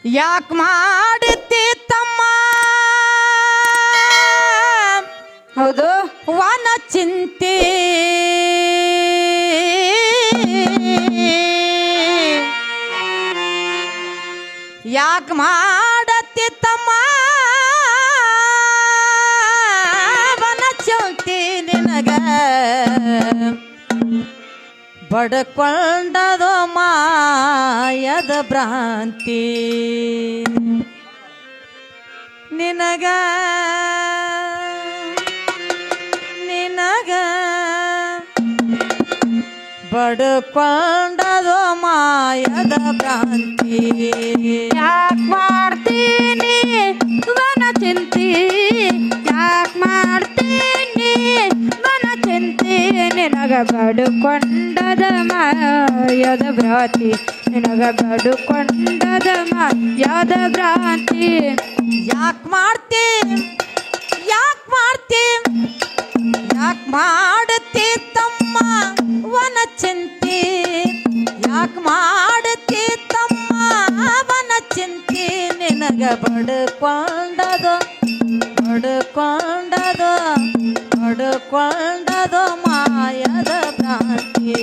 ಯಾಕೆ ಮಾಡುತ್ತಿ ತಮ್ಮ ಹೌದು ವನ ಚಿಂತೆ ಯಾಕೆ ಮಾಡತ್ತಿ ತಮ್ಮ ವನ ಚಿಂತೆ ನಿನಗ ಬಡ್ಕೊಂಡದೋ ಮಾಯದ ಭ್ರಾಂತಿ ನಿನಗ ನಿನಗ ಬಡ್ಕೊಂಡದೋ ಮಾಯದ ಭ್ರಾಂತಿ ಯಾಕೆ ಮಾಡ್ತೀನಿ ವನ ಚಿಂತಿ ಯಾಕೆ ಮಾಡ್ತೀನಿ ವನ ಚಿಂತಿ ನಿನಗ ಬಡುಕೊಂಡದ ಮಾಯದ ಭ್ರಾಂತಿ ನಿನಗ ಬಡುಕೊಂಡದ ಮಾಯದ ಭ್ರಾಂತಿ ಯಾಕೆ ಮಾಡ್ತಿ ಯಾಕೆ ಮಾಡ್ತಿ ಯಾಕೆ ಮಾಡುತ್ತಿ ತಮ್ಮ ವನ ಚಿಂತೆ ಯಾಕೆ ಮಾಡುತ್ತಿ ತಮ್ಮ ವನ ಚಿಂತೆ ನಿನಗ ಬಡ್ಕೊಂಡದೋ ಬಡ್ಕೊಂಡದೋ ಬಡ್ಕೊಂಡದೋ ಮಾಯದ ಭ್ರಾಂತಿ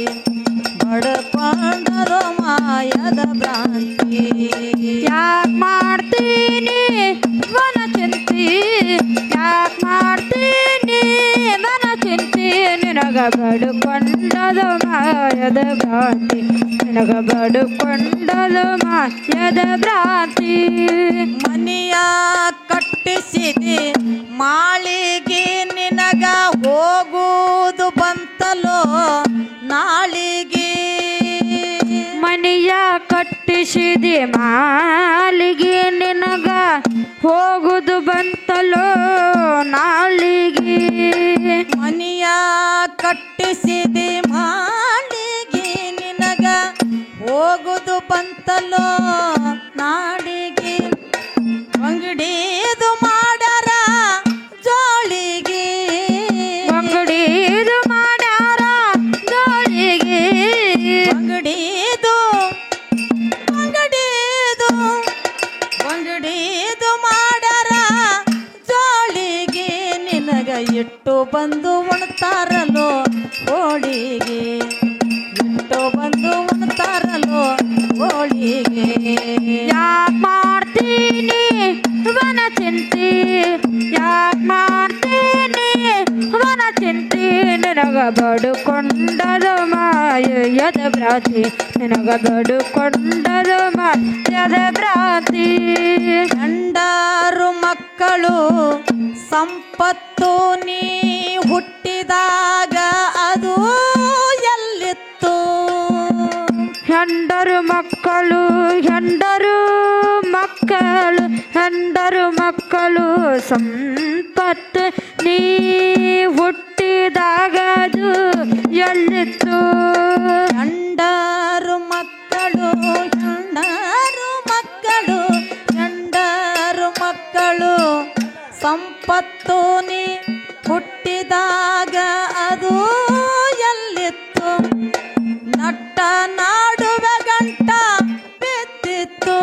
ಬಡ್ಕೊಂಡದೋ ಮಾಯದ ಭ್ರಾಂತಿ ಯಾಕೆ ಮಾಡ್ತೀನಿ ವನ ಚಿಂತಿ ಯಾಕೆ ಮಾಡ್ತೀನಿ ವನ ಚಿಂತಿ ನಿನಗ ಬಡುಕೊಂಡದ ಮಾಯದ ಭ್ರಾಂತಿ ನಿನಗ ಬಡುಕೊಂಡದ ಮಾಯದ ಭ್ರಾಂತಿ ಮನೆಯ ಕಟ್ಟಿಸಿದೆ ಮಾಳಿಗೆ ನಿನಗ ಹೋಗುವುದು ಬಂತಲೋ ನಾಳಿಗೆ ಮನೆಯ ಕಟ್ಟಿಸಿದೆ ಮಾಲಿಗೆ ನಿನಗ ಹೋಗುದು ಬಂತಲೋ ನಾಳಿಗೆ ಮನೆಯ ಕಟ್ಟಿಸಿದೆ ಮಾಳಿಗೆ ನಿನಗ ಹೋಗುದು ಬಂತಲೋ ನಾಡಿಗೆ ಅಂಗಡಿದು ಮಾಡರ ಜೋಳಿಗೆ ಅಂಗಡಿದು ಮಾಡ್ಯಾರ ಜೋಳಿಗೆ ಅಂಗಡಿದು ಅಂಗಡಿದು ಅಂಗಡಿದು ಮಾಡರ ಜೋಳಿಗೆ ನಿನಗ ಇಟ್ಟು ಬಂದು ಉಣ್ತಾರಲೋ ಹೋಳಿಗೆ ಇಟ್ಟು ಬಂದು ಉಣ್ತಾರಲೋ ಹೋಳಿಗೆ ಯಾಕೆ ಮಾಡ್ತೀನಿ ವನ ಚಿಂತಿ ಯಾಕೆ ಮಾಡ್ತೀನಿ ವನ ಚಿಂತಿ ನಿನಗ ಬಡುಕೊಂಡದ ಮಾಯದ ಭ್ರಾಂತಿ ನಿನಗ ಬಡುಕೊಂಡದ ಮಾಯದ ಭ್ರಾಂತಿ ಗಂಡರು ಮಕ್ಕಳು ಸಂಪತ್ತು ನೀ ಹುಟ್ಟಿದಾಗ ಅದು ಎಲ್ಲಿತ್ತು ಹೆಂಡರು ಮಕ್ಕಳು ಹೆಂಡರು ಮಕ್ಕಳು ಹೆಂಡರು ಮಕ್ಕಳು ಸಂಪತ್ತು ನೀ ಹುಟ್ಟಿದಾಗ ಅದು ಎಲ್ಲಿತ್ತು ಗಂಡರು ಮಕ್ಕಳು ಹೆಂಡರು ಮಕ್ಕಳು ಗಂಡರು ಮಕ್ಕಳು ಸಂಪತ್ತು ನೀ ಹುಟ್ಟಿದಾಗ ಅದು ಎಲ್ಲಿತ್ತು ನಟ್ಟ ನಾಡುವೆ ಗಂಟ ಬಿದ್ದಿತ್ತು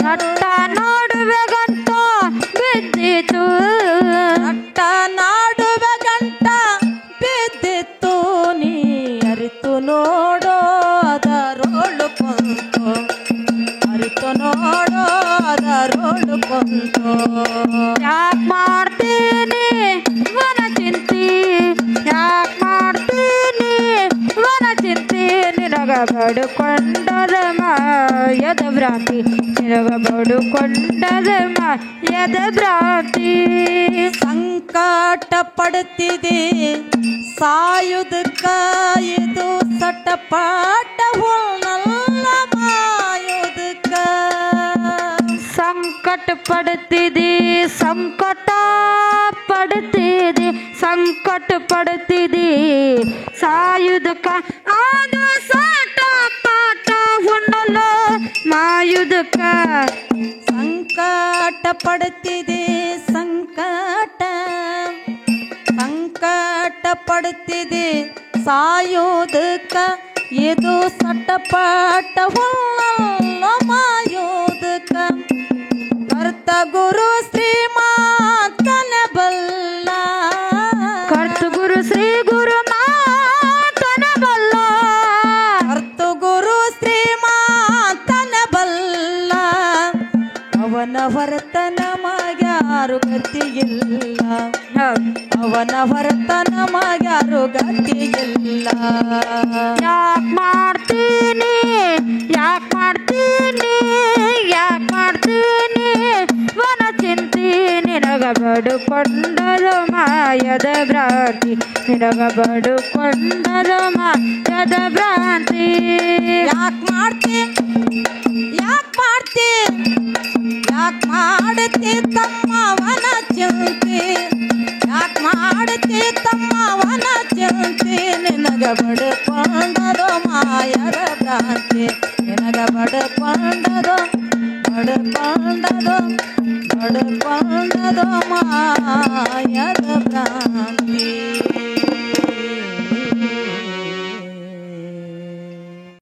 ನಟ್ಟ ನೋಡುವೆ ಗಂಟ ಬಿದ್ದಿತು ನಟ್ಟ ನಾಡುವೆ ಗಂಟ ಬಿದ್ದಿತ್ತು ನೀ ಅರಿತು ನೋಡೋ ಅದರೋಳು ಕುಂತು ಅರಿತು ನೋಡೋ ಅದರೋಳು ಕುಂತು ಯಾಕೆ ಮಾಡ್ತೀನಿ ವನ ಚಿಂತಿ ಯಾಕೆ ಮಾಡ್ತೀನಿ ವನ ಚಿಂತಿ ನಿನಗ ಬಡುಕೊಂಡದ ಮಾಯದ ಭ್ರಾಂತಿ ನಿನಗ ಬಡುಕೊಂಡದ ಮಾಯದ ಭ್ರಾಂತಿ ಸಂಕಟ ಪಡುತ್ತಿದೆ ಸಾಯುವುದಕ್ಕ ಇದು ಸಟಪಾಟ ಹುಣ್ಣಲ್ಲ ಮಾಯುವುದಕ್ಕ ಸಂಕಟ ಪಡುತ್ತಿದೆ ಸಂಕಟ ಪಡುತ್ತಿದೆ ಸಂಕಟ ಪಡುತ್ತಿದೆ ಸಾಯುವುದಕ್ಕ ಅದು ಸಾಟ ಪಾಠ ಹುಣ್ಣಲು ಮಾಯುವುದಕ್ಕ ಸಂಕಟ ಪಡುತ್ತಿದೆ ಸಂಕಟ ಸಂಕಟ ಪಡುತ್ತಿದೆ ಸಾಯೋದಕ್ಕ ಇದು ಸಟಪಟ ಹುಲ್ಲ ಮಾಯೋದಕ್ಕ ಅವನ ಹೊರತ ನಮಗ್ಯಾರು ಗತಿಯಿಲ್ಲ ಅವನ ಹೊರತ ನಮಗ್ಯಾರು ಗತಿಯಿಲ್ಲ ಯಾಕ್ ಮಾಡ್ತೀನಿ ಯಾಕ್ ಮಾಡ್ತೀನಿ ಯಾಕ್ ಮಾಡ್ತೀನಿ ವನ ಚಿಂತಿ ನಿನಗ ಬಡುಕೊಂಡದು ಮಾಯದ ಭ್ರಾಂತಿ ನಿನಗ ಬಡುಕೊಂಡದು ಮಾಯದ ಭ್ರಾಂತಿ ಯಾಕ್ ಮಾಡ್ತಿ ಯಾಕ್ ಮಾಡ್ತಿ ಯಾಕ್ ಮಾಡ್ತಿ ತಮ್ಮವನ ಚಿಂತಿ ಯಾಕ್ ಮಾಡ್ತಿ ತಮ್ಮವನ ಚಿಂತಿ ನಿನಗ ಬಡುಕೊಂಡದು ಮಾಯದ ಭ್ರಾಂತಿ ನಿನಗ ಬಡುಕೊಂಡದು ಬಡುಕೊಂಡದು ಬಡುಕೊಂಡದು ಮಾಯದ